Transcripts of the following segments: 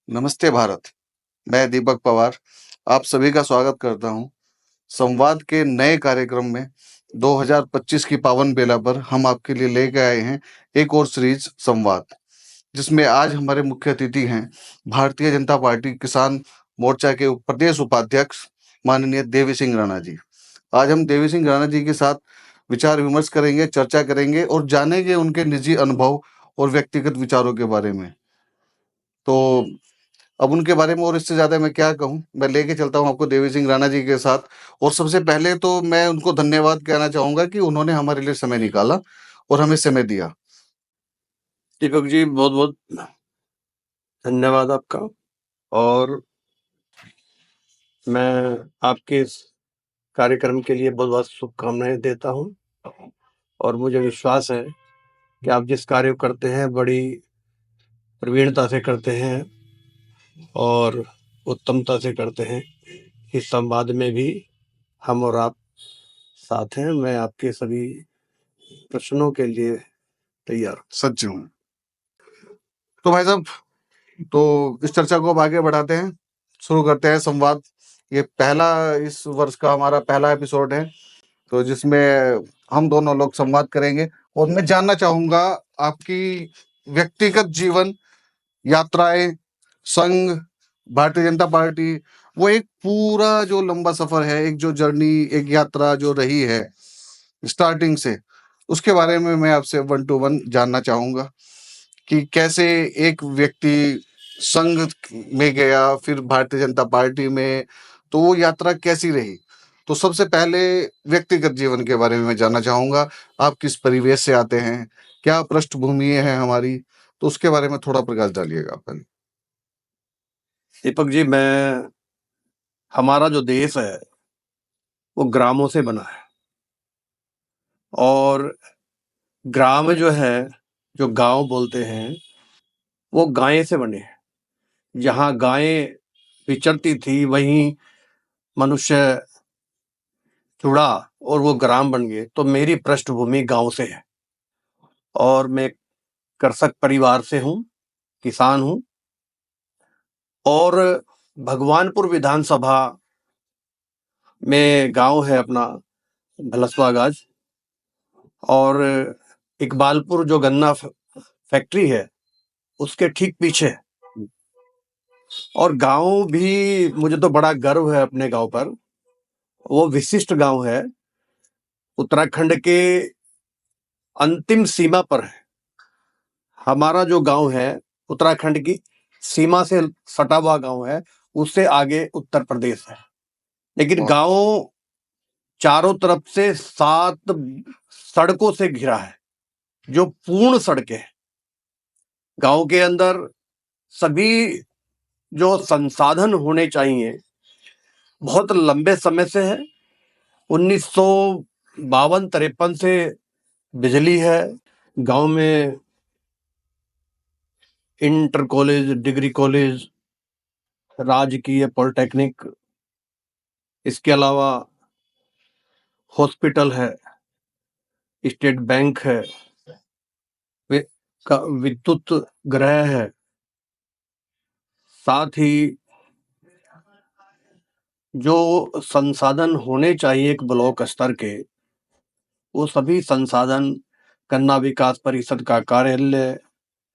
नमस्ते भारत। मैं दीपक पवार आप सभी का स्वागत करता हूं। संवाद के नए कार्यक्रम में 2025 की पावन बेला पर हम आपके लिए लेके आए हैं एक और सीरीज संवाद, जिसमें आज हमारे मुख्य अतिथि हैं भारतीय जनता पार्टी किसान मोर्चा के प्रदेश उपाध्यक्ष माननीय देवी सिंह राणा जी। आज हम देवी सिंह राणा जी के साथ विचार विमर्श करेंगे, चर्चा करेंगे और जानेंगे उनके निजी अनुभव और व्यक्तिगत विचारों के बारे में। तो अब उनके बारे में और इससे ज़्यादा मैं क्या कहूँ, मैं लेके चलता हूँ आपको देवी सिंह राणा जी के साथ। और सबसे पहले तो मैं उनको धन्यवाद कहना चाहूँगा कि उन्होंने हमारे लिए समय निकाला और हमें समय दिया। दीपक जी, बहुत बहुत धन्यवाद आपका। और मैं आपके इस कार्यक्रम के लिए बहुत बहुत शुभकामनाएं देता हूं और मुझे विश्वास है कि आप जिस कार्य को करते हैं बड़ी प्रवीणता से करते हैं और उत्तमता से करते हैं। इस संवाद में भी हम और आप साथ हैं। मैं आपके सभी प्रश्नों के लिए तैयार। सच हूँ। तो भाई साहब, तो इस चर्चा को अब आगे बढ़ाते हैं, शुरू करते हैं संवाद। ये पहला इस वर्ष का हमारा पहला एपिसोड है, तो जिसमें हम दोनों लोग संवाद करेंगे और मैं जानना चाहूंगा आपकी व्यक्तिगत जीवन, यात्राएं, संघ, भारतीय जनता पार्टी, वो एक पूरा जो लंबा सफर है, एक जो जर्नी, एक यात्रा जो रही है स्टार्टिंग से, उसके बारे में मैं आपसे 1 to 1 जानना चाहूंगा कि कैसे एक व्यक्ति संघ में गया, फिर भारतीय जनता पार्टी में, तो वो यात्रा कैसी रही। तो सबसे पहले व्यक्तिगत जीवन के बारे में मैं जानना चाहूंगा। आप किस परिवेश से आते हैं, क्या पृष्ठभूमि है हमारी, तो उसके बारे में थोड़ा प्रकाश डालिएगा पहले। दीपक जी, हमारा जो देश है वो ग्रामों से बना है और ग्राम जो है, जो गांव बोलते हैं, वो गायें से बने हैं। जहां गायें विचरती थी वहीं मनुष्य जुड़ा और वो ग्राम बन गए। तो मेरी पृष्ठभूमि गांव से है और मैं कृषक परिवार से हूँ, किसान हूँ। और भगवानपुर विधानसभा में गांव है अपना भलसवागाज, और इकबालपुर जो गन्ना फैक्ट्री है उसके ठीक पीछे। और गांव भी, मुझे तो बड़ा गर्व है अपने गांव पर। वो विशिष्ट गांव है, उत्तराखंड के अंतिम सीमा पर है। हमारा जो गांव है उत्तराखंड की सीमा से सटा हुआ गांव है, उससे आगे उत्तर प्रदेश है। लेकिन गांव चारों तरफ से 7 सड़कों से घिरा है, जो पूर्ण सड़कें हैं। गांव के अंदर सभी जो संसाधन होने चाहिए बहुत लंबे समय से है। 1952-53 से बिजली है गांव में, इंटर कॉलेज, डिग्री कॉलेज, राजकीय पॉलिटेक्निक, इसके अलावा हॉस्पिटल है, स्टेट बैंक है, विद्युत ग्रह है। साथ ही जो संसाधन होने चाहिए एक ब्लॉक स्तर के, वो सभी संसाधन गन्ना विकास परिषद का कार्यालय,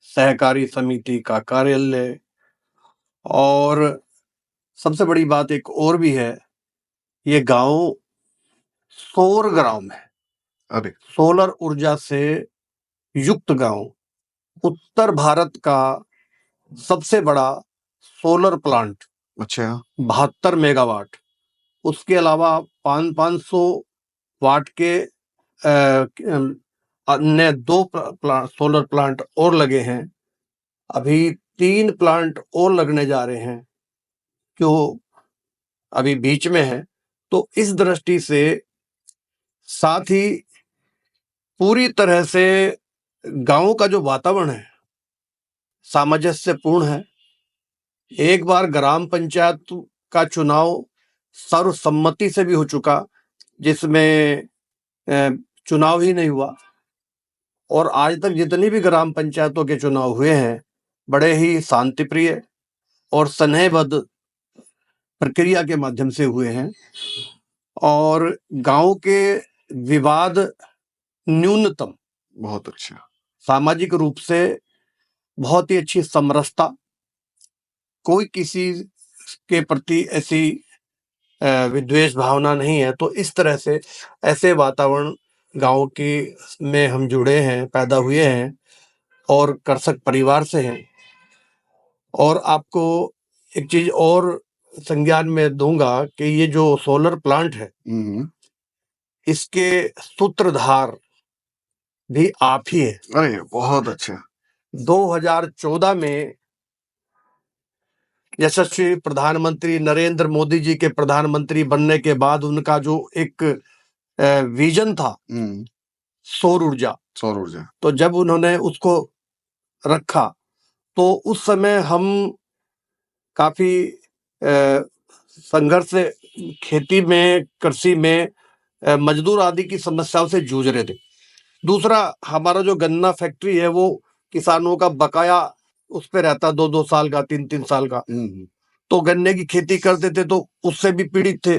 सहकारी समिति का कार्यालय, और सबसे बड़ी बात एक और भी है, ये गांव सौर ग्राम है। अरे, सोलर ऊर्जा से युक्त गांव, उत्तर भारत का सबसे बड़ा सोलर प्लांट, अच्छा, 72 मेगावाट। उसके अलावा 500 वाट के अन्य 2 सोलर प्लांट और लगे हैं। अभी 3 प्लांट और लगने जा रहे हैं जो अभी बीच में है। तो इस दृष्टि से, साथ ही पूरी तरह से गांव का जो वातावरण है सामंजस्यपूर्ण है। एक बार ग्राम पंचायत का चुनाव सर्वसम्मति से भी हो चुका, जिसमें चुनाव ही नहीं हुआ। और आज तक जितनी भी ग्राम पंचायतों के चुनाव हुए हैं, बड़े ही शांतिप्रिय और स्नेहबद्ध प्रक्रिया के माध्यम से हुए हैं और गांव के विवाद न्यूनतम, बहुत अच्छा। सामाजिक रूप से बहुत ही अच्छी समरसता, कोई किसी के प्रति ऐसी विद्वेष भावना नहीं है। तो इस तरह से ऐसे वातावरण गांव की में हम जुड़े हैं, पैदा हुए हैं और कृषक परिवार से हैं। और आपको एक चीज और संज्ञान में दूंगा कि ये जो सोलर प्लांट है, इसके सूत्रधार भी आप ही है। अरे बहुत अच्छा। 2014 में यशस्वी प्रधानमंत्री नरेंद्र मोदी जी के प्रधानमंत्री बनने के बाद उनका जो एक विजन था सौर ऊर्जा, तो जब उन्होंने उसको रखा तो उस समय हम काफी संघर्ष से खेती में, कृषि में मजदूर आदि की समस्याओं से जूझ रहे थे। दूसरा, हमारा जो गन्ना फैक्ट्री है वो किसानों का बकाया उस पे रहता 2-2 साल का, 3-3 साल का, तो गन्ने की खेती करते थे तो उससे भी पीड़ित थे।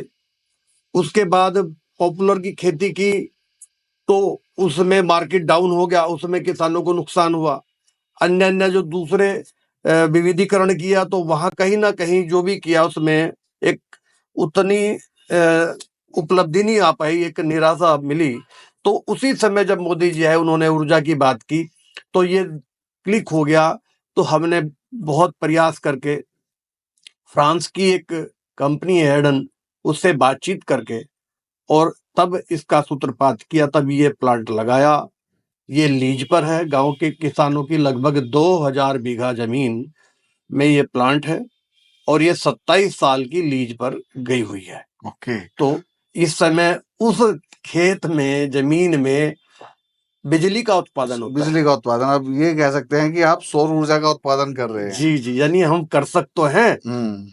उसके बाद पॉपुलर की खेती की तो उसमें मार्केट डाउन हो गया, उसमें किसानों को नुकसान हुआ। अन्य अन्य जो दूसरे विविधीकरण किया तो वहां कहीं ना कहीं जो भी किया उसमें एक उतनी उपलब्धि नहीं आ पाई, एक निराशा मिली। तो उसी समय जब मोदी जी आए, उन्होंने ऊर्जा की बात की तो ये क्लिक हो गया। तो हमने बहुत प्रयास करके फ्रांस की एक कंपनी है एडन, उससे बातचीत करके और तब इसका सूत्रपात किया, तब ये प्लांट लगाया। ये लीज पर है, गांव के किसानों की लगभग 2000 बीघा जमीन में ये प्लांट है और ये 27 साल की लीज पर गई हुई है। ओके। तो इस समय उस खेत में, जमीन में बिजली का उत्पादन होता है। बिजली का उत्पादन, आप ये कह सकते हैं कि आप सौर ऊर्जा का उत्पादन कर रहे हैं। जी जी, यानी हम कृषक तो हैं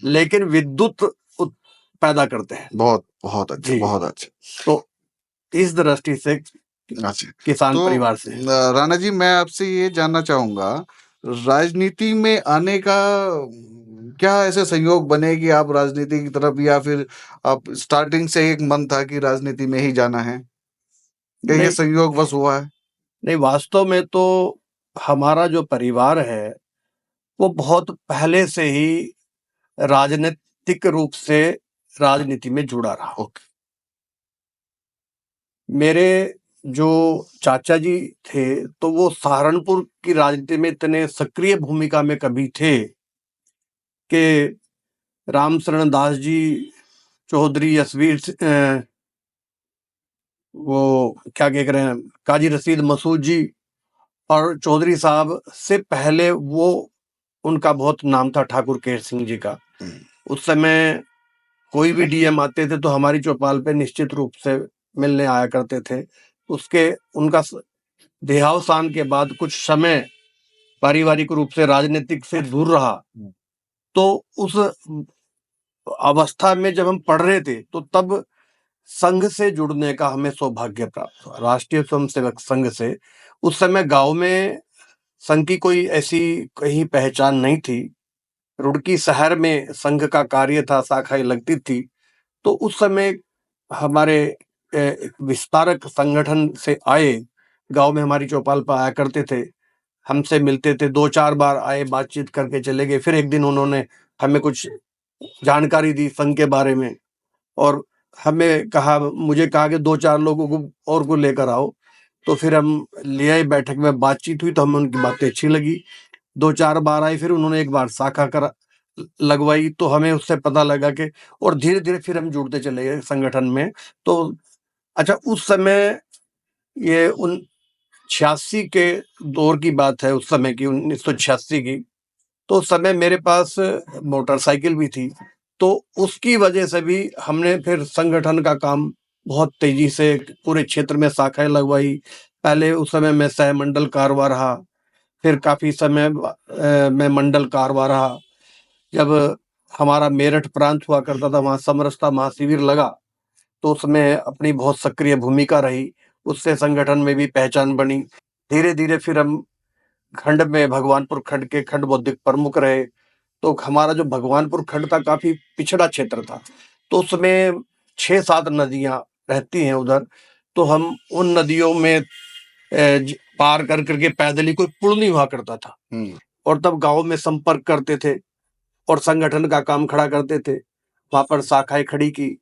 लेकिन विद्युत पैदा करते हैं। बहुत बहुत अच्छा, बहुत अच्छा। तो इस दृष्टि से अच्छा, किसान तो परिवार से राणा जी, मैं आपसे ये जानना चाहूंगा, राजनीति में आने का क्या ऐसे संयोग बने कि आप राजनीति की तरफ, या फिर आप स्टार्टिंग से एक मन था कि राजनीति में ही जाना है, क्या ये संयोग बस हुआ है? नहीं, वास्तव में तो हमारा जो परिवार है वो बहुत पहले से ही राजनीतिक रूप से राजनीति में जुड़ा रहा। मेरे जो चाचा जी थे तो वो सहारनपुर की राजनीति में इतने सक्रिय भूमिका में कभी थे कि राम शरण दास जी, चौधरी यशवीर, वो क्या कह रहे हैं, काजी रशीद मसूद जी और चौधरी साहब से पहले वो उनका बहुत नाम था, ठाकुर केर सिंह जी का। उस समय कोई भी डीएम आते थे तो हमारी चौपाल पे निश्चित रूप से मिलने आया करते थे। उसके उनका देहावसान के बाद कुछ समय पारिवारिक रूप से राजनीतिक से दूर रहा। तो उस अवस्था में जब हम पढ़ रहे थे तो तब संघ से जुड़ने का हमें सौभाग्य प्राप्त हुआ, राष्ट्रीय स्वयंसेवक संघ से। उस समय गांव में संघ की कोई ऐसी कहीं पहचान नहीं थी। रुड़की शहर में संघ का कार्य था, शाखाएं लगती थी। तो उस समय हमारे विस्तारक संगठन से आए, गांव में हमारी चौपाल पर आया करते थे, हमसे मिलते थे, 2-4 बार आए, बातचीत करके चले गए। फिर एक दिन उन्होंने हमें कुछ जानकारी दी संघ के बारे में और हमें कहा, मुझे कहा कि 2-4 लोगों को और को लेकर आओ। तो फिर हम ले आए, बैठक में बातचीत हुई तो हमें उनकी बातें अच्छी लगी। 2-4 बार आए, फिर उन्होंने एक बार शाखा कर लगवाई तो हमें उससे पता लगा कि, और धीरे धीरे फिर हम जुड़ते चले गए संगठन में। तो अच्छा, उस समय ये 86 के दौर की बात है, उस समय की 1986 की। तो उस समय मेरे पास मोटरसाइकिल भी थी, तो उसकी वजह से भी हमने फिर संगठन का काम बहुत तेजी से पूरे क्षेत्र में शाखाएं लगवाई। पहले उस समय मैं सह मंडल कारवा रहा, फिर काफी समय मैं मंडल कारवा रहा। जब हमारा मेरठ प्रांत हुआ करता था, वहां समरसता महाशिविर लगा तो उसमें अपनी बहुत सक्रिय भूमिका रही, उससे संगठन में भी पहचान बनी। धीरे धीरे फिर हम खंड में, भगवानपुर खंड के खंड बौद्धिक प्रमुख रहे, तो हमारा जो भगवानपुर खंड था काफी पिछड़ा क्षेत्र था, तो उसमें 6-7 नदियां रहती हैं उधर। तो हम उन नदियों में पार कर करके पैदल ही, कोई पुल नहीं हुआ करता था, और तब गांव में संपर्क करते थे और संगठन का काम खड़ा करते थे। वहां पर शाखाएं खड़ी की।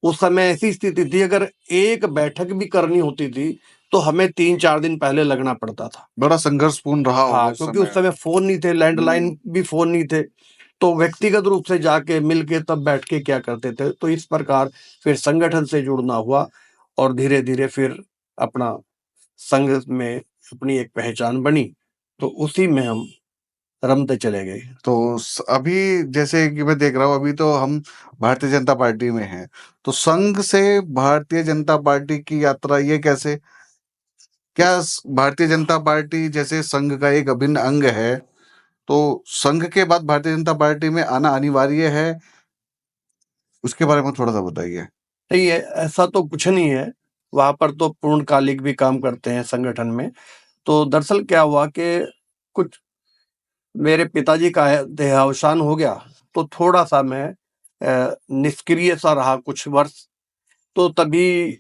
उस समय ऐसी स्थिति थी, अगर एक बैठक भी करनी होती थी तो हमें 3-4 दिन पहले लगना पड़ता था। बड़ा संघर्षपूर्ण रहा होगा हाँ, उस क्योंकि उस समय। समय फोन नहीं थे, लैंडलाइन भी फोन नहीं थे, तो व्यक्तिगत रूप से जाके मिलके तब बैठ के क्या करते थे। तो इस प्रकार फिर संगठन से जुड़ना हुआ, और धीरे धीरे फिर अपना संघ में अपनी एक पहचान बनी, तो उसी में हम रमते चले गए। तो अभी जैसे कि मैं देख रहा हूँ, अभी तो हम भारतीय जनता पार्टी में हैं, तो संघ से भारतीय जनता पार्टी की यात्रा ये कैसे? क्या भारतीय जनता पार्टी जैसे संघ का एक अभिन्न अंग है, तो संघ के बाद भारतीय जनता पार्टी में आना अनिवार्य है? उसके बारे में थोड़ा सा बताइए। नहीं है, ऐसा तो कुछ नहीं है। वहां पर तो पूर्णकालिक भी काम करते हैं संगठन में। तो दरअसल क्या हुआ कि कुछ मेरे पिताजी का देहावसान हो गया, तो थोड़ा सा मैं निष्क्रिय सा रहा कुछ वर्ष। तो तभी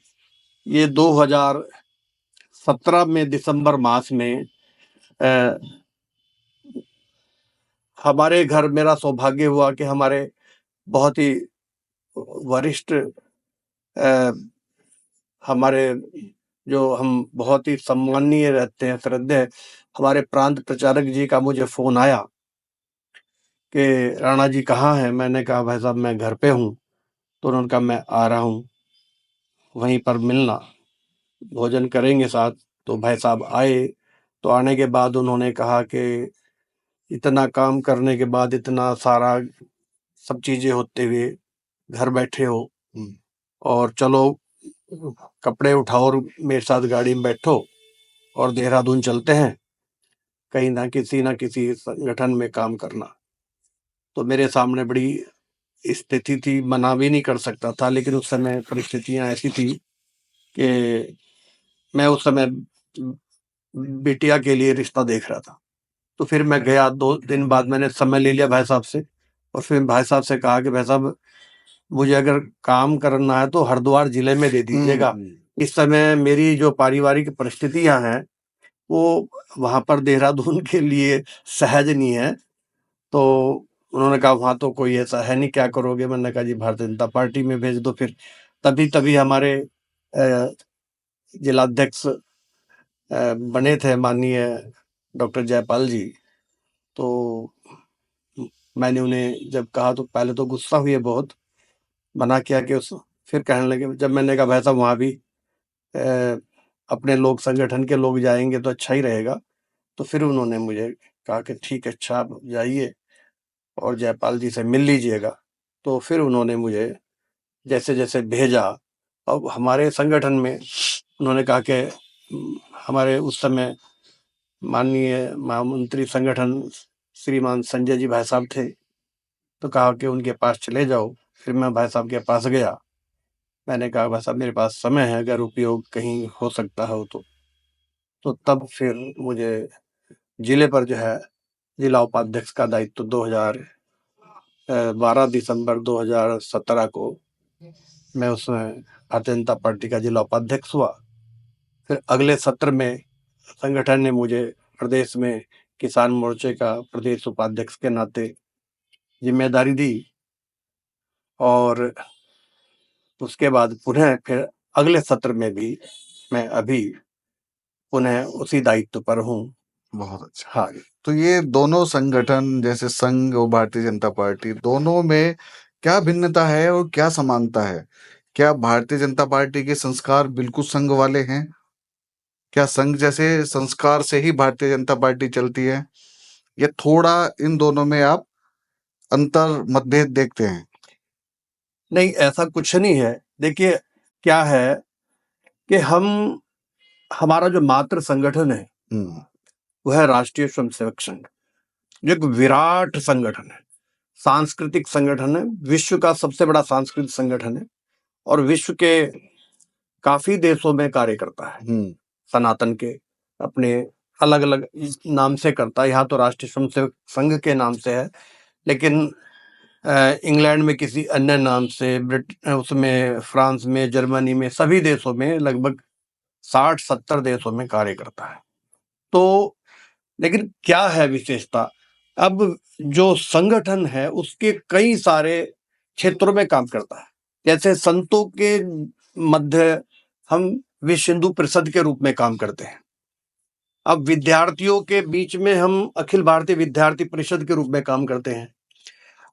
ये 2017 में दिसंबर मास में हमारे घर मेरा सौभाग्य हुआ कि हमारे बहुत ही वरिष्ठ हमारे जो हम बहुत ही सम्माननीय रहते हैं, श्रद्धेय हमारे प्रांत प्रचारक जी का मुझे फोन आया कि राणा जी कहाँ हैं। मैंने कहा भाई साहब मैं घर पे हूँ। तो उन्होंने कहा मैं आ रहा हूँ, वहीं पर मिलना, भोजन करेंगे साथ। तो भाई साहब आए। तो आने के बाद उन्होंने कहा कि इतना काम करने के बाद, इतना सारा सब चीजें होते हुए घर बैठे हो, और चलो कपड़े उठाओ और मेरे साथ गाड़ी में बैठो और देहरादून चलते हैं, कहीं ना किसी संगठन में काम करना। तो मेरे सामने बड़ी स्थिति थी, मना भी नहीं कर सकता था, लेकिन उस समय परिस्थितियां ऐसी थी कि मैं उस समय बिटिया के लिए रिश्ता देख रहा था। तो फिर मैं गया, 2 दिन बाद मैंने समय ले लिया भाई साहब से, और फिर भाई साहब से कहा कि भाई साहब मुझे अगर काम करना है तो हरिद्वार जिले में दे दीजिएगा। इस समय मेरी जो पारिवारिक परिस्थितियां हैं वो वहां पर देहरादून के लिए सहज नहीं है। तो उन्होंने कहा वहां तो कोई ऐसा है नहीं, क्या करोगे। मैंने कहा जी भारतीय जनता पार्टी में भेज दो। फिर तभी हमारे जिलाध्यक्ष बने थे माननीय डॉक्टर जयपाल जी। तो मैंने उन्हें जब कहा तो पहले तो गुस्सा हुए, बहुत मना किया कि उस, फिर कहने लगे, जब मैंने कहा भाई साहब वहाँ भी अपने लोग, संगठन के लोग जाएंगे तो अच्छा ही रहेगा। तो फिर उन्होंने मुझे कहा कि ठीक है, अच्छा आप जाइए और जयपाल जी से मिल लीजिएगा। तो फिर उन्होंने मुझे जैसे जैसे भेजा, अब हमारे संगठन में उन्होंने कहा कि हमारे उस समय माननीय महामंत्री संगठन श्रीमान संजय जी भाई साहब थे, तो कहा कि उनके पास चले जाओ। फिर मैं भाई साहब के पास गया। मैंने कहा भाई साहब मेरे पास समय है, अगर उपयोग कहीं हो सकता हो तो तब फिर मुझे जिले पर जो है जिला उपाध्यक्ष का दायित्व 2012 दिसंबर 2017 को मैं उसमें भारतीय जनता पार्टी का जिला उपाध्यक्ष हुआ। फिर अगले सत्र में संगठन ने मुझे प्रदेश में किसान मोर्चे का प्रदेश उपाध्यक्ष के नाते जिम्मेदारी दी, और उसके बाद पुनः फिर अगले सत्र में भी मैं अभी पुनः उसी दायित्व पर हूँ। बहुत अच्छा। हाँ, तो ये दोनों संगठन जैसे संघ और भारतीय जनता पार्टी, दोनों में क्या भिन्नता है और क्या समानता है? क्या भारतीय जनता पार्टी के संस्कार बिल्कुल संघ वाले हैं? क्या संघ जैसे संस्कार से ही भारतीय जनता पार्टी चलती है, या थोड़ा इन दोनों में आप अंतर मतभेद देखते हैं? नहीं ऐसा कुछ नहीं है। देखिए क्या है कि हमारा जो मातृ संगठन है वह है राष्ट्रीय स्वयंसेवक संघ, जो एक विराट संगठन है, सांस्कृतिक संगठन है, विश्व का सबसे बड़ा सांस्कृतिक संगठन है, और विश्व के काफी देशों में कार्य करता है। सनातन के अपने अलग अलग नाम से करता है। यहाँ तो राष्ट्रीय स्वयंसेवक संघ के नाम से है, लेकिन इंग्लैंड में किसी अन्य नाम से, उसमें फ्रांस में, जर्मनी में, सभी देशों में लगभग 60-70 देशों में कार्य करता है। तो लेकिन क्या है विशेषता? अब जो संगठन है उसके कई सारे क्षेत्रों में काम करता है। जैसे संतों के मध्य हम विश्व हिंदू परिषद के रूप में काम करते हैं। अब विद्यार्थियों के बीच में हम अखिल भारतीय विद्यार्थी परिषद के रूप में काम करते हैं,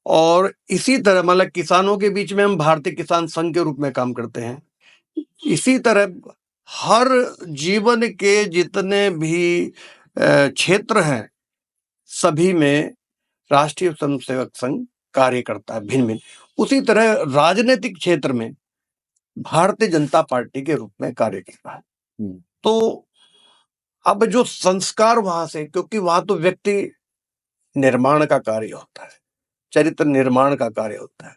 और इसी तरह मतलब किसानों के बीच में हम भारतीय किसान संघ के रूप में काम करते हैं। इसी तरह हर जीवन के जितने भी क्षेत्र हैं, सभी में राष्ट्रीय स्वयंसेवक संघ कार्य करता है भिन्न भिन्न। उसी तरह राजनीतिक क्षेत्र में भारतीय जनता पार्टी के रूप में कार्य करता है। तो अब जो संस्कार वहां से, क्योंकि वहां तो व्यक्ति निर्माण का कार्य होता है, चरित्र निर्माण का कार्य होता है,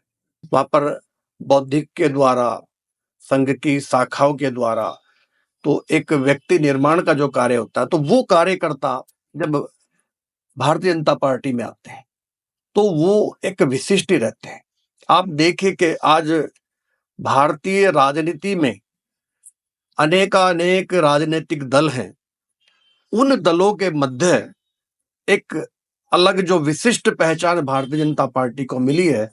वहां पर बौद्धिक के द्वारा, संघ की शाखाओं के द्वारा तो एक व्यक्ति निर्माण का जो कार्य होता है, तो वो कार्यकर्ता जब भारतीय जनता पार्टी में आते हैं तो वो एक विशिष्ट ही रहते हैं। आप देखिए कि आज भारतीय राजनीति में अनेकानेक राजनीतिक दल हैं, उन दलों के मध्य एक अलग जो विशिष्ट पहचान भारतीय जनता पार्टी को मिली है,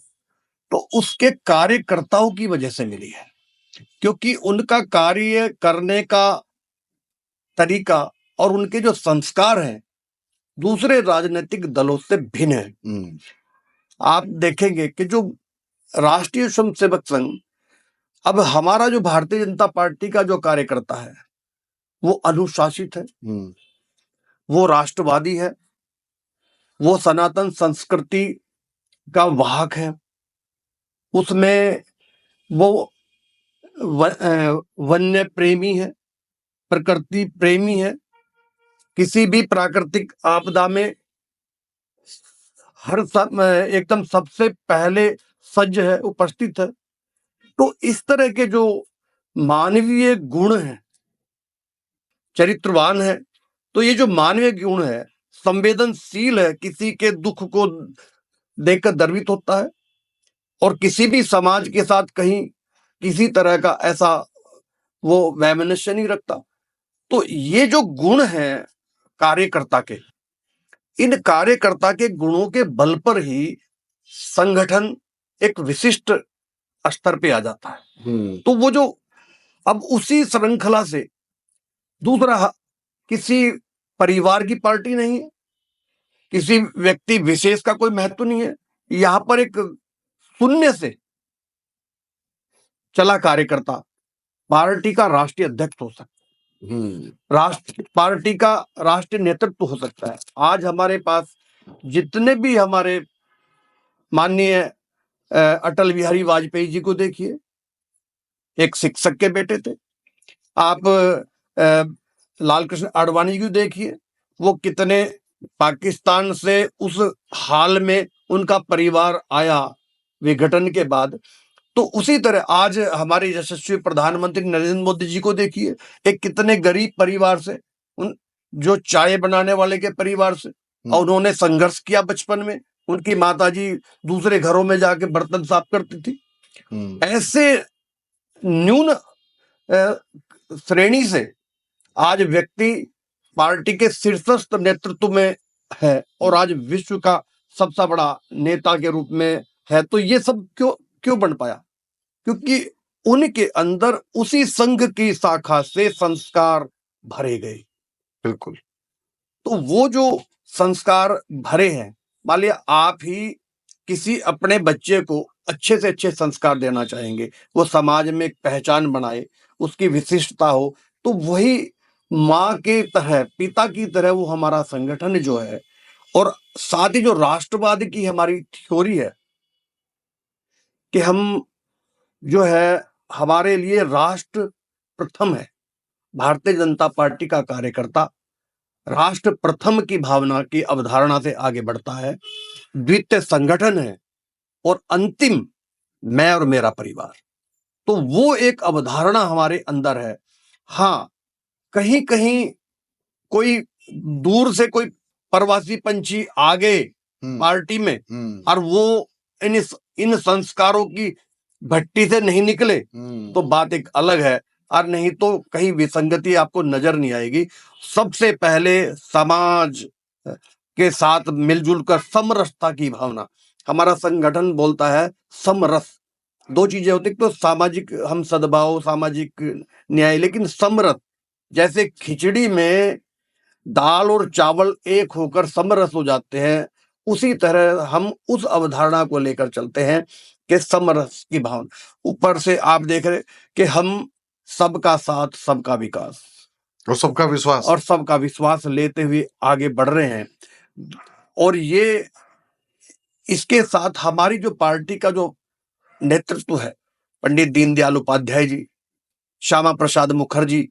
तो उसके कार्यकर्ताओं की वजह से मिली है, क्योंकि उनका कार्य करने का तरीका और उनके जो संस्कार हैं दूसरे राजनीतिक दलों से भिन्न है। आप देखेंगे कि जो राष्ट्रीय स्वयंसेवक संघ, अब हमारा जो भारतीय जनता पार्टी का जो कार्यकर्ता है वो अनुशासित है, वो राष्ट्रवादी है, वो सनातन संस्कृति का वाहक है, उसमें वो वन्य प्रेमी है, प्रकृति प्रेमी है, किसी भी प्राकृतिक आपदा में एकदम सबसे पहले सज्ज है, उपस्थित है। तो इस तरह के जो मानवीय गुण हैं, चरित्रवान है, तो ये जो मानवीय गुण है, संवेदनशील है, किसी के दुख को देखकर द्रवित होता है, और किसी भी समाज के साथ कहीं किसी तरह का ऐसा वो वैमनस्य नहीं रखता। तो ये जो गुण है कार्यकर्ता के, इन कार्यकर्ता के गुणों के बल पर ही संगठन एक विशिष्ट स्तर पे आ जाता है। तो वो जो अब उसी श्रृंखला से दूसरा, किसी परिवार की पार्टी नहीं है, किसी व्यक्ति विशेष का कोई महत्व नहीं है, यहां पर एक शून्य से चला कार्यकर्ता पार्टी का राष्ट्रीय अध्यक्ष हो सकता है, पार्टी का राष्ट्रीय नेतृत्व हो सकता है। आज हमारे पास जितने भी हमारे माननीय अटल बिहारी वाजपेयी जी को देखिए, एक शिक्षक के बेटे थे। आप लाल कृष्ण आडवाणी जी को देखिए, वो कितने पाकिस्तान से उस हाल में उनका परिवार आया विघटन के बाद। तो उसी तरह आज हमारे यशस्वी प्रधानमंत्री नरेंद्र मोदी जी को देखिए, एक कितने गरीब परिवार से, उन जो चाय बनाने वाले के परिवार से, और उन्होंने संघर्ष किया बचपन में, उनकी माताजी दूसरे घरों में जाके बर्तन साफ करती थी। ऐसे न्यून श्रेणी से आज व्यक्ति पार्टी के शीर्षस्थ नेतृत्व में है और आज विश्व का सबसे बड़ा नेता के रूप में है। तो ये सब क्यों बन पाया? क्योंकि उनके अंदर उसी संघ की शाखा से संस्कार भरे गए। बिल्कुल। तो वो जो संस्कार भरे हैं, मान लिया आप ही किसी अपने बच्चे को अच्छे से अच्छे संस्कार देना चाहेंगे, वो समाज में एक पहचान बनाए, उसकी विशिष्टता हो, तो वही माँ के तरह, पिता की तरह वो हमारा संगठन जो है, और साथ ही जो राष्ट्रवाद की हमारी थ्योरी है कि हम जो है हमारे लिए राष्ट्र प्रथम है। भारतीय जनता पार्टी का कार्यकर्ता राष्ट्र प्रथम की भावना की अवधारणा से आगे बढ़ता है, द्वितीय संगठन है, और अंतिम मैं और मेरा परिवार। तो वो एक अवधारणा हमारे अंदर है। हाँ, कहीं कहीं कोई दूर से कोई प्रवासी पंछी आ गए पार्टी में, और वो इन संस्कारों की भट्टी से नहीं निकले तो बात एक अलग है, और नहीं तो कहीं विसंगति आपको नजर नहीं आएगी। सबसे पहले समाज के साथ मिलजुल कर समरसता की भावना, हमारा संगठन बोलता है समरस। दो चीजें होती, तो सामाजिक हम सद्भाव, सामाजिक न्याय, लेकिन समरस, जैसे खिचड़ी में दाल और चावल एक होकर समरस हो जाते हैं, उसी तरह हम उस अवधारणा को लेकर चलते हैं कि समरस की भावना। ऊपर से आप देख रहे कि हम सबका साथ, सबका विकास और सबका विश्वास लेते हुए आगे बढ़ रहे हैं। और ये इसके साथ हमारी जो पार्टी का जो नेतृत्व है, पंडित दीनदयाल उपाध्याय जी, श्यामा प्रसाद मुखर्जी,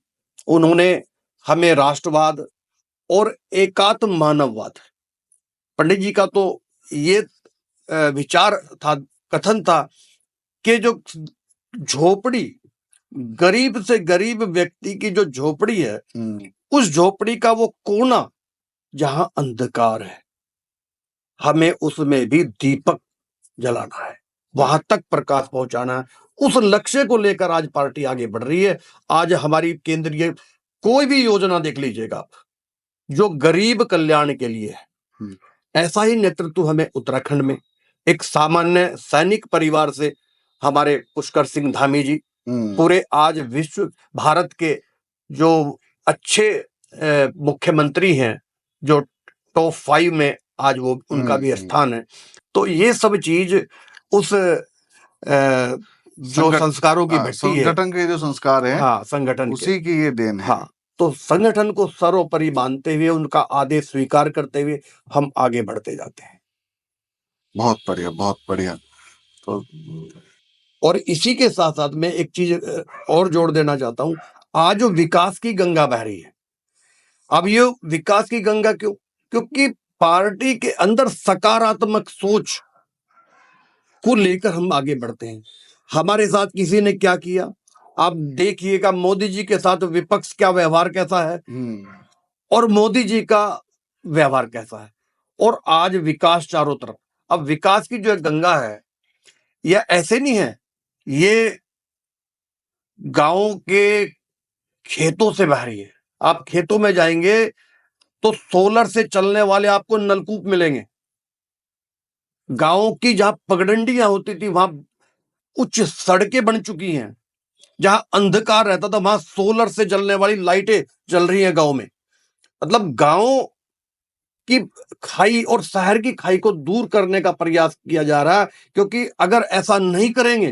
उन्होंने हमें राष्ट्रवाद और एकात्म मानववाद, पंडित जी का तो ये विचार था, कथन था कि जो झोपड़ी, गरीब से गरीब व्यक्ति की जो झोपड़ी है, उस झोपड़ी का वो कोना जहां अंधकार है, हमें उसमें भी दीपक जलाना है, वहां तक प्रकाश पहुंचाना है। उस लक्ष्य को लेकर आज पार्टी आगे बढ़ रही है। आज हमारी केंद्रीय कोई भी योजना देख लीजिएगा आप, जो गरीब कल्याण के लिए है, ऐसा ही नेतृत्व हमें उत्तराखंड में एक सामान्य सैनिक परिवार से हमारे पुष्कर सिंह धामी जी, पूरे आज विश्व भारत के जो अच्छे मुख्यमंत्री हैं, जो टॉप 5 में आज वो उनका भी स्थान है। तो ये सब चीज उस जो संस्कारों की भट्टी है, संगठन के जो संस्कार है, हाँ, संगठन उसी की ये देन है। हाँ, तो संगठन को सर्वोपरि मानते हुए, उनका आदेश स्वीकार करते हुए हम आगे बढ़ते जाते हैं। बहुत बढ़िया, बहुत बढ़िया। तो और इसी के साथ साथ मैं एक चीज और जोड़ देना चाहता हूं, आज जो विकास की गंगा बह रही है, अब ये विकास की गंगा क्यों? क्योंकि पार्टी के अंदर सकारात्मक सोच को लेकर हम आगे बढ़ते हैं। हमारे साथ किसी ने क्या किया, आप देखिएगा, मोदी जी के साथ विपक्ष का व्यवहार कैसा है और मोदी जी का व्यवहार कैसा है, और आज विकास चारों तरफ। अब विकास की जो गंगा है, यह ऐसे नहीं है, ये गांव के खेतों से बह रही है। आप खेतों में जाएंगे तो सोलर से चलने वाले आपको नलकूप मिलेंगे। गांव की जहां पगडंडियां होती थी, वहां उच्च सड़कें बन चुकी हैं। जहां अंधकार रहता था, वहां सोलर से जलने वाली लाइटें जल रही हैं गांव में। मतलब गांव की खाई और शहर की खाई को दूर करने का प्रयास किया जा रहा है, क्योंकि अगर ऐसा नहीं करेंगे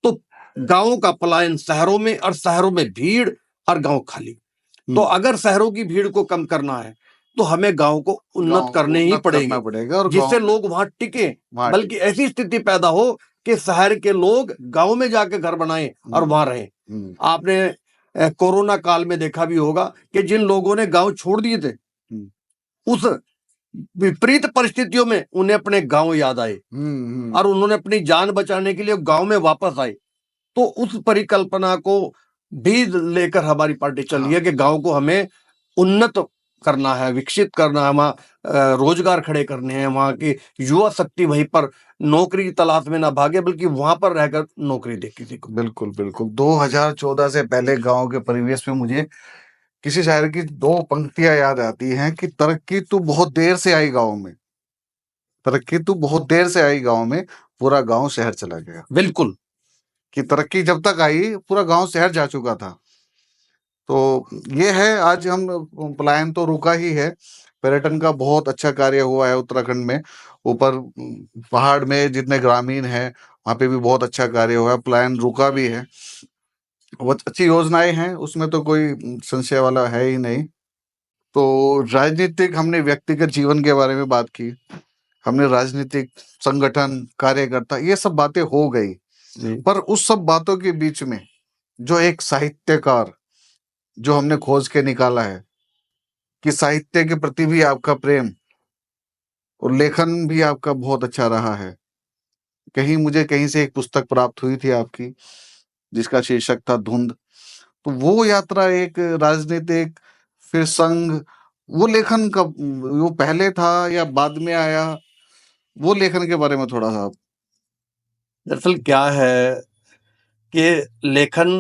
तो गांवों का पलायन शहरों में, और शहरों में भीड़ और गांव खाली। तो अगर शहरों की भीड़ को कम करना है तो हमें गांव को उन्नत करने ही पड़ेगा, जिससे लोग वहां टिके, बल्कि ऐसी स्थिति पैदा हो कि शहर के लोग गांव में जाके घर बनाएं और वहां रहें। आपने कोरोना काल में देखा भी होगा कि जिन लोगों ने गांव छोड़ दिए थे, उस विपरीत परिस्थितियों में उन्हें अपने गांव याद आए और उन्होंने अपनी जान बचाने के लिए गांव में वापस आए। तो उस परिकल्पना को भी लेकर हमारी पार्टी चल रही है कि गांव को हमें उन्नत करना है, विकसित करना है, वहां रोजगार खड़े करने हैं, वहां की युवा शक्ति वहीं पर नौकरी की तलाश में ना भागे, बल्कि वहां पर रहकर नौकरी दे किसी को। बिल्कुल बिल्कुल। 2014 से पहले गांव के परिवेश में मुझे किसी शायर की 2 पंक्तियां याद आती हैं कि तरक्की तू बहुत देर से आई गांव में, तरक्की तू बहुत देर से आई गांव में, पूरा गांव शहर चला गया। बिल्कुल, कि तरक्की जब तक आई, पूरा गांव शहर जा चुका था। तो ये है, आज हम पलायन तो रुका ही है। पर्यटन का बहुत अच्छा कार्य हुआ है उत्तराखंड में। ऊपर पहाड़ में जितने ग्रामीण हैं, वहां पे भी बहुत अच्छा कार्य हुआ है, पलायन रुका भी है। बहुत अच्छी योजनाएं हैं, उसमें तो कोई संशय वाला है ही नहीं। तो राजनीतिक, हमने व्यक्तिगत जीवन के बारे में बात की, हमने राजनीतिक, संगठन, कार्यकर्ता, ये सब बातें हो गई। पर उस सब बातों के बीच में जो एक साहित्यकार, जो हमने खोज के निकाला है कि साहित्य के प्रति भी आपका प्रेम और लेखन भी आपका बहुत अच्छा रहा है। मुझे कहीं से एक पुस्तक प्राप्त हुई थी आपकी, जिसका शीर्षक था धुंध। तो वो यात्रा, एक राजनीतिक, फिर संघ, वो लेखन कब, वो पहले था या बाद में आया, वो लेखन के बारे में थोड़ा सा आप। दरअसल क्या है कि लेखन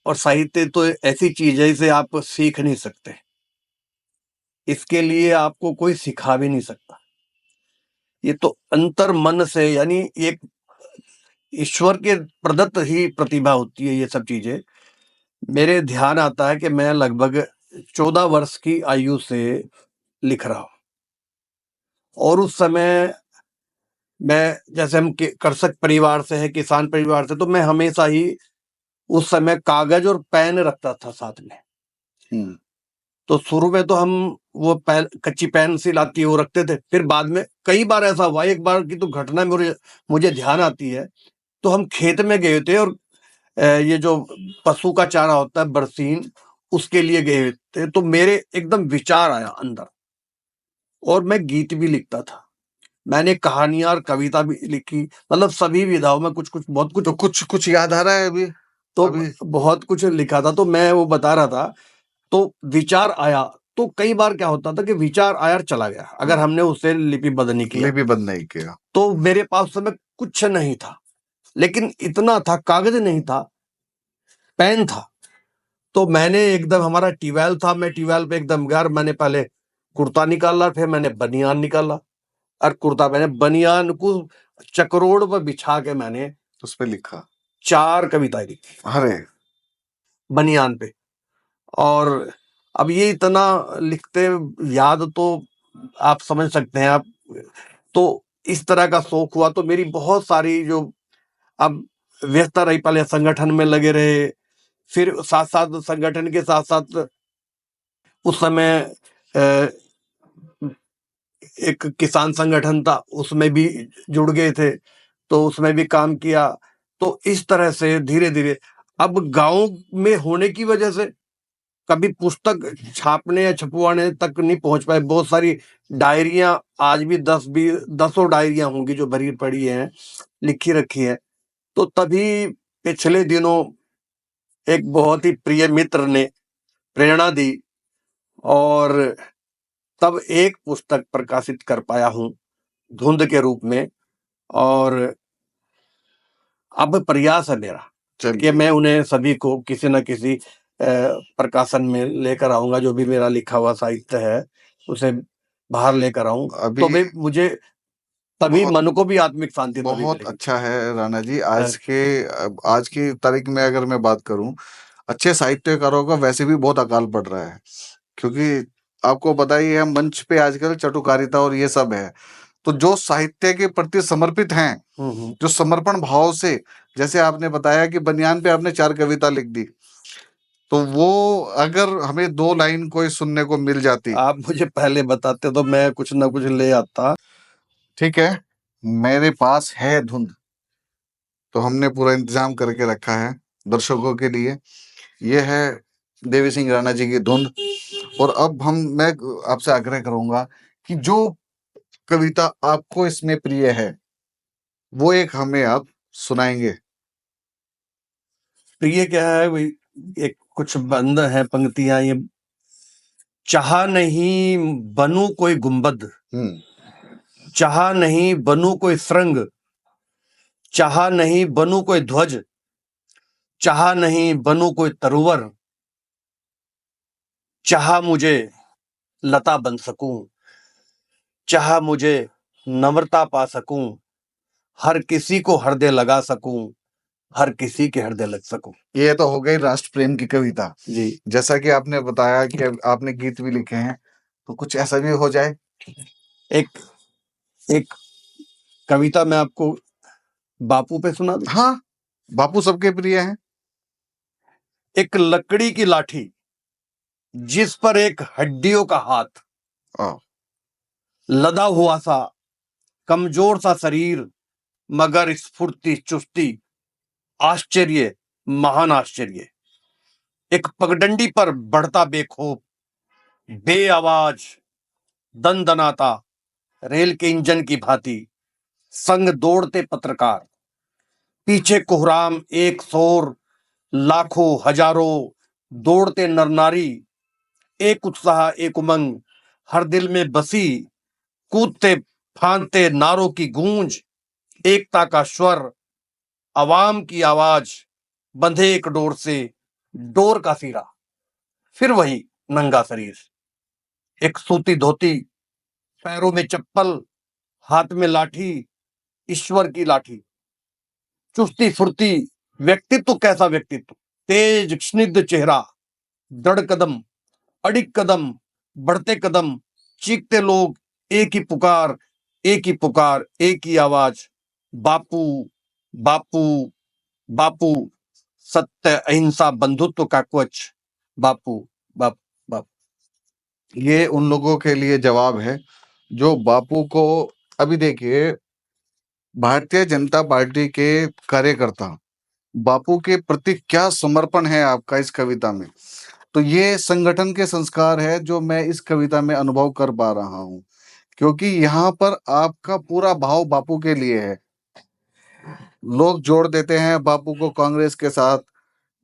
और साहित्य तो ऐसी चीज है, इसे आप सीख नहीं सकते, इसके लिए आपको कोई सिखा भी नहीं सकता। ये तो अंतर मन से, यानी एक ईश्वर के प्रदत्त ही प्रतिभा होती है ये सब चीजें। मेरे ध्यान आता है कि मैं लगभग 14 वर्ष की आयु से लिख रहा हूं, और उस समय मैं, जैसे हम कृषक परिवार से है, किसान परिवार से, तो मैं हमेशा ही उस समय कागज और पेन रखता था साथ में। तो शुरू में तो हम वो कच्ची पेंसिल आती है वो रखते थे, फिर बाद में कई बार ऐसा हुआ, एक बार की तो घटना मुझे ध्यान आती है। तो हम खेत में गए थे, और ये जो पशु का चारा होता है बरसीन, उसके लिए गए थे। तो मेरे एकदम विचार आया अंदर, और मैं गीत भी लिखता था, मैंने कहानियां और कविता भी लिखी, मतलब सभी विधाओं में कुछ कुछ बहुत कुछ। तो कुछ कुछ याद आ रहा है अभी? तो अभी बहुत कुछ लिखा था, तो मैं वो बता रहा था। तो विचार आया, तो कई बार क्या होता था कि विचार आया और चला गया, अगर हमने उसे लिपिबद्ध नहीं किया। लिपिबद्ध नहीं किया। तो मेरे पास उस समय कुछ नहीं था, लेकिन इतना था, कागज नहीं था, पेन था। तो मैंने एकदम, हमारा ट्यूबवेल था, मैं ट्यूबवेल पे एकदम यार, मैंने पहले कुर्ता निकाला, फिर मैंने बनियान निकाला, और कुर्ता मैंने बनियान को चकरोड़ पर बिछा के मैंने उस पे लिखा 4 कविताएं लिखी अरे बनियान पे। और अब ये इतना लिखते, याद तो आप समझ सकते हैं आप। तो इस तरह का शौक हुआ, तो मेरी बहुत सारी जो, अब व्यस्तता रही, पहले संगठन में लगे रहे, फिर साथ साथ संगठन के साथ साथ उस समय एक किसान संगठन था, उसमें भी जुड़ गए थे, तो उसमें भी काम किया। तो इस तरह से धीरे धीरे, अब गांव में होने की वजह से कभी पुस्तक छापने या छपवाने तक नहीं पहुंच पाए। बहुत सारी डायरियां आज भी 10 डायरियां होंगी जो भरी पड़ी हैं, लिखी रखी है। तो तभी पिछले दिनों एक बहुत ही प्रिय मित्र ने प्रेरणा दी, और तब एक पुस्तक प्रकाशित कर पाया हूं धुंध के रूप में। और अब प्रयास है मेरा कि चलिए मैं उन्हें सभी को किसी न किसी प्रकाशन में लेकर आऊंगा, जो भी मेरा लिखा हुआ साहित्य है उसे बाहर लेकर आऊं। अभी तो भाई मुझे तभी बहुत मन को भी आत्मिक शांति तभी बहुत मिलेगी। अच्छा है राणा जी। अ, आज की तारीख में अगर मैं बात करूं, अच्छे साहित्यकारों का वैसे भी बहुत अकाल पड़ रहा है, क्योंकि आपको पता ही है मंच पे आजकल चटुकारिता और ये सब है। तो जो साहित्य के प्रति समर्पित हैं, जो समर्पण भाव से, जैसे आपने बताया कि बनियान पे आपने 4 कविता लिख दी, तो वो अगर हमें 2 लाइन कोई सुनने को मिल जाती। आप मुझे पहले बताते तो मैं कुछ ना कुछ ले आता। ठीक है, मेरे पास है धुंध, तो हमने पूरा इंतजाम करके रखा है दर्शकों के लिए। ये है देवी सिंह राणा जी की धुंध। और अब मैं आपसे आग्रह करूंगा कि जो कविता आपको इसमें प्रिय है, वो एक हमें आप सुनाएंगे। प्रिय क्या है भाई, एक कुछ बंद है पंक्तियां ये। चाहा नहीं बनूं कोई गुंबद, चाहा नहीं बनूं कोई श्रृंग, चाहा नहीं बनूं कोई ध्वज, चाहा नहीं बनूं कोई तरुवर, चाहा मुझे लता बन सकूं, चाहा मुझे नम्रता पा सकूं, हर किसी को हृदय लगा सकूं, हर किसी के हृदय लग सकूं। ये तो हो गई राष्ट्र प्रेम की कविता जी। जैसा कि आपने बताया कि आपने गीत भी लिखे हैं, तो कुछ ऐसा भी हो जाए। एक एक कविता मैं आपको बापू पे सुना दूं। हाँ, बापू सबके प्रिय हैं। एक लकड़ी की लाठी जिस पर एक हड्डियों का हाथ, लदा हुआ सा कमजोर सा शरीर, मगर स्फूर्ति चुस्ती, आश्चर्य, महान आश्चर्य। एक पगडंडी पर बढ़ता बेखौफ, बे आवाज, दनदनाता, रेल के इंजन की भांति, संग दौड़ते पत्रकार, पीछे कोहराम एक शोर, लाखों हजारों दौड़ते नर नारी, एक उत्साह एक उमंग हर दिल में बसी, कूदते फांदते नारों की गूंज, एकता का स्वर, अवाम की आवाज, बंधे एक डोर से डोर का सिरा, फिर वही नंगा शरीर, एक सूती धोती, पैरों में चप्पल, हाथ में लाठी, ईश्वर की लाठी, चुस्ती फुर्ती, व्यक्तित्व कैसा व्यक्तित्व, तेज स्निग्ध चेहरा, दृढ़ कदम, अडिग कदम, बढ़ते कदम, चीखते लोग, एक ही पुकार, एक ही पुकार, एक ही आवाज, बापू, बापू, बापू, सत्य अहिंसा बंधुत्व का कवच, बापू, बापू, बापू। ये उन लोगों के लिए जवाब है जो बापू को, अभी देखिए, भारतीय जनता पार्टी के कार्यकर्ता बापू के प्रति क्या समर्पण है आपका इस कविता में। तो ये संगठन के संस्कार है जो मैं इस कविता में अनुभव कर पा रहा हूँ, क्योंकि यहाँ पर आपका पूरा भाव बापू के लिए है। लोग जोड़ देते हैं बापू को कांग्रेस के साथ,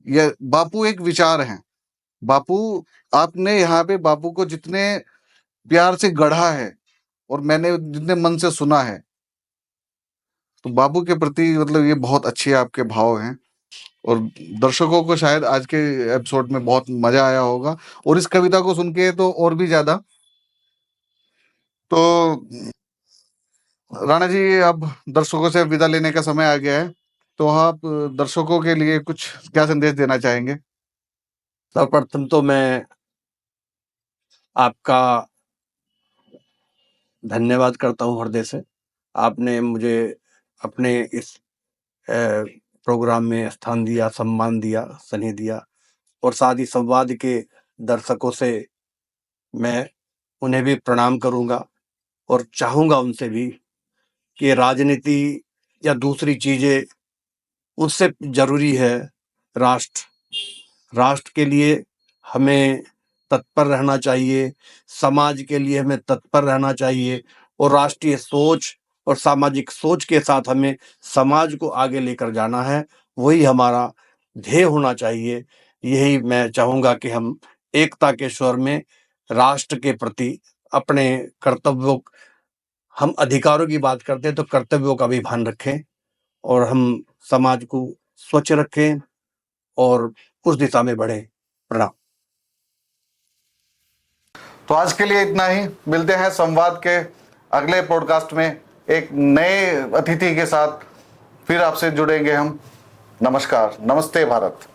ये बापू एक विचार है। बापू, आपने यहाँ पे बापू को जितने प्यार से गढ़ा है और मैंने जितने मन से सुना है, तो बापू के प्रति मतलब ये बहुत अच्छे आपके भाव हैं। और दर्शकों को शायद आज के एपिसोड में बहुत मजा आया होगा, और इस कविता को सुन के तो और भी ज्यादा। तो राणा जी, अब दर्शकों से विदा लेने का समय आ गया है, तो आप दर्शकों के लिए कुछ क्या संदेश देना चाहेंगे? सर्वप्रथम तो मैं आपका धन्यवाद करता हूँ हृदय से। आपने मुझे अपने इस प्रोग्राम में स्थान दिया, सम्मान दिया, स्नेह दिया, और साथ ही संवाद के दर्शकों से मैं उन्हें भी प्रणाम करूंगा और चाहूंगा उनसे भी कि राजनीति या दूसरी चीजें उससे जरूरी है राष्ट्र के लिए हमें तत्पर रहना चाहिए, समाज के लिए हमें तत्पर रहना चाहिए, और राष्ट्रीय सोच और सामाजिक सोच के साथ हमें समाज को आगे लेकर जाना है। वही हमारा ध्येय होना चाहिए। यही मैं चाहूंगा कि हम एकता के स्वर में राष्ट्र के प्रति अपने कर्तव्यों, हम अधिकारों की बात करते हैं तो कर्तव्यों का भी भान रखें, और हम समाज को स्वच्छ रखें और उस दिशा में बढ़े। प्रणाम। तो आज के लिए इतना ही। मिलते हैं संवाद के अगले पॉडकास्ट में एक नए अतिथि के साथ, फिर आपसे जुड़ेंगे हम। नमस्कार, नमस्ते भारत।